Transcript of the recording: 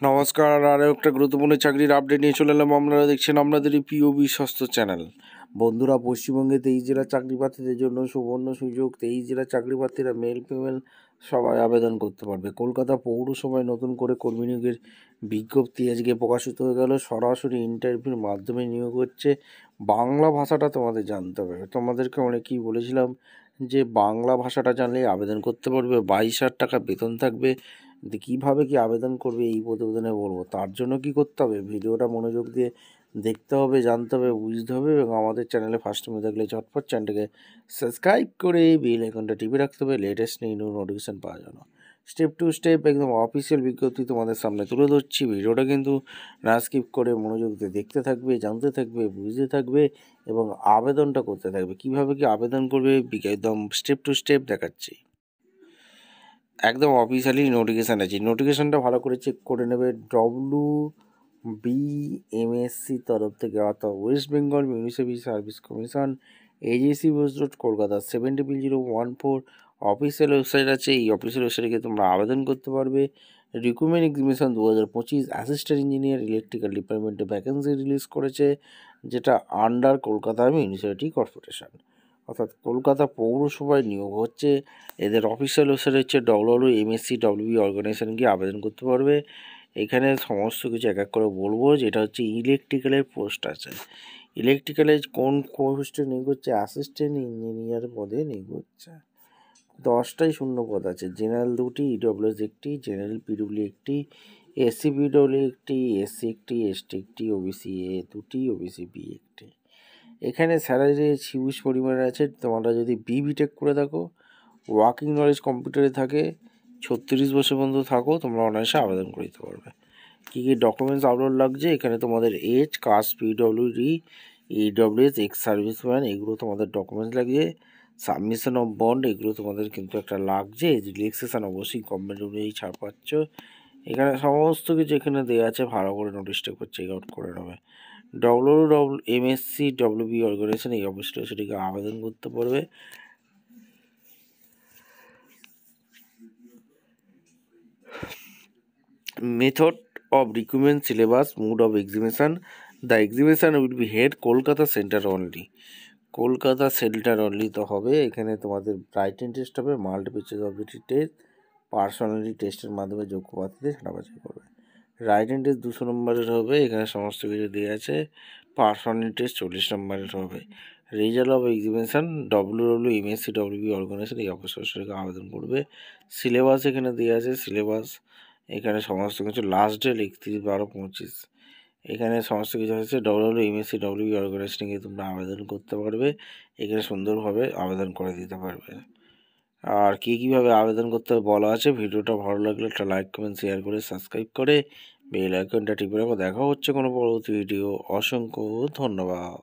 নমস্কার, আরও একটা গুরুত্বপূর্ণ চাকরির আপডেট নিয়ে চলে এলাম। আপনারা দেখছেন আপনাদেরই প্রিয় বিশ্বস্ত চ্যানেল। বন্ধুরা, পশ্চিমবঙ্গে 23 জেলার চাকরি প্রার্থীদের জন্য সুবর্ণ সুযোগ। 23 জেলার চাকরি প্রার্থীরা মেল ফিমেল সবাই আবেদন করতে পারবে। কলকাতা পৌরসভায় নতুন করে কর্মী নিয়োগের বিজ্ঞপ্তি আজকে প্রকাশিত হয়ে গেল। সরাসরি ইন্টারভিউর মাধ্যমে নিয়োগ হচ্ছে। বাংলা ভাষাটা তোমাদের জানতে হবে। তোমাদেরকে অনেকেই বলেছিলাম যে বাংলা ভাষাটা জানলেই আবেদন করতে পারবে, 22,000 টাকা বেতন থাকবে। কীভাবে কি আবেদন করবে এই প্রতিবেদনে বলবো। তার জন্য কি করতে হবে, ভিডিওটা মনোযোগ দিয়ে দেখতে হবে, জানতে হবে, বুঝতে হবে এবং আমাদের চ্যানেলে ফার্স্ট টাইম দেখলে ঝটপট চ্যানেলটাকে সাবস্ক্রাইব করে বেল আইকনটা টিপে রাখতে হবে লেটেস্ট নিউ নোটিফিকেশান পাওয়ার জন্য। স্টেপ টু স্টেপ একদম অফিসিয়াল বিজ্ঞপ্তি তোমাদের সামনে তুলে ধরছি। ভিডিওটা কিন্তু না স্কিপ করে মনোযোগ দিয়ে দেখতে থাকবে, জানতে থাকবে, বুঝতে থাকবে এবং আবেদনটা করতে থাকবে। কিভাবে কি আবেদন করবে একদম স্টেপ টু স্টেপ দেখাচ্ছি। একদম অফিসিয়ালি নোটিফিকেশান আছে, নোটিফিকেশানটা ভালো করে চেক করে নেবে। WBMSC তরফ থেকে, অর্থাৎ West Bengal municipal service commission, AJC Bose road, Kolkata 70014 official website আছে। এই অফিসিয়াল ওয়েবসাইটে গিয়ে তোমরা আবেদন করতে পারবে। Recruitment examination 2025 assistant engineer electrical ডিপার্টমেন্টে ভ্যাকেন্সি রিলিজ করেছে, যেটা আন্ডার কলকাতা মিউনিসিপ্যালিটি কর্পোরেশন, অর্থাৎ কলকাতা পৌরসভায় নিয়োগ হচ্ছে। এদের অফিসিয়াল ওয়েবসাইট হচ্ছে WMSCWB অর্গানাইজেশন, গিয়ে আবেদন করতে পারবে। এখানে সমস্ত কিছু এক এক করে বলবো। যেটা হচ্ছে ইলেকট্রিক্যালের পোস্ট আছে। ইলেকট্রিক্যালের কোন পোস্টে নিয়োগ হচ্ছে, অ্যাসিস্ট্যান্ট ইঞ্জিনিয়ার পদে নিয়োগ হচ্ছে। 10টাই শূন্য পদ আছে। জেনারেল 2টি, EWS 1টি, জেনারেল PW 1টি, SC PW 1টি, SC 1টি, ST 1টি, OBC A 2টি, OBC B 1টি। এখানে স্যালারি হিউজ পরিমাণে আছে। তোমরা যদি BTech করে থাকো, ওয়ার্কিং নলেজ কম্পিউটারে থাকে, 36 বছর পর্যন্ত থাকো, তোমরা অনায়াসে আবেদন করে দিতে পারবে। কী কী ডকুমেন্টস আপলোড লাগছে, এখানে তোমাদের age, caste, PWD, EWS, ex serviceman, এগুলো তোমাদের ডকুমেন্টস লাগছে। সাবমিশন অফ বন্ড, এগুলো তোমাদের কিন্তু একটা লাগছে। রিল্যাক্সেশন অবশ্যই গভর্নমেন্ট অনুযায়ী ছাড় পাচ্ছ। এখানে সমস্ত কিছু এখানে দেওয়া আছে, ভালো করে নোটিশটা করে চেক আউট করে নেবে। WMSCWB অর্গানাইজেশন, এই অফিসটা সেটিকে আবেদন করতে পারবে। Method of recruitment, syllabus, mode of examination. The examination will be held Kolkata center only. Kolkata centre only তো হবে। এখানে তোমাদের রাইটিং টেস্ট হবে, multiple choice objective test, personality টেস্টের মাধ্যমে যোগ্য প্রার্থীদের সেনাবাজি করবে। রাইটিং টেস্ট 200 নম্বরের হবে, এখানে সমস্ত কিছু দেওয়া আছে। পার্সোনালিটি টেস্ট 40 নম্বরের হবে। Result of examination WMSCWB organisation, এই অফিসে আবেদন করবে। সিলেবাস এখানে দেওয়া আছে, সিলেবাস এখানে সমস্ত কিছু। Last date 31/12/25। এখানে সমস্ত কিছু হচ্ছে। WMSCWB অর্গানাইজেশনে তোমরা আবেদন করতে পারবে। এখানে সুন্দরভাবে আবেদন করে দিতে পারবে। আর কীভাবে আবেদন করতে বলা আছে। ভিডিওটা ভালো লাগলে একটা লাইক, কমেন্ট, শেয়ার করে সাবস্ক্রাইব করে বেল আইকনটা টিপে রাখো। দেখা হচ্ছে কোনো পরবর্তী ভিডিও। অসংখ্য ধন্যবাদ।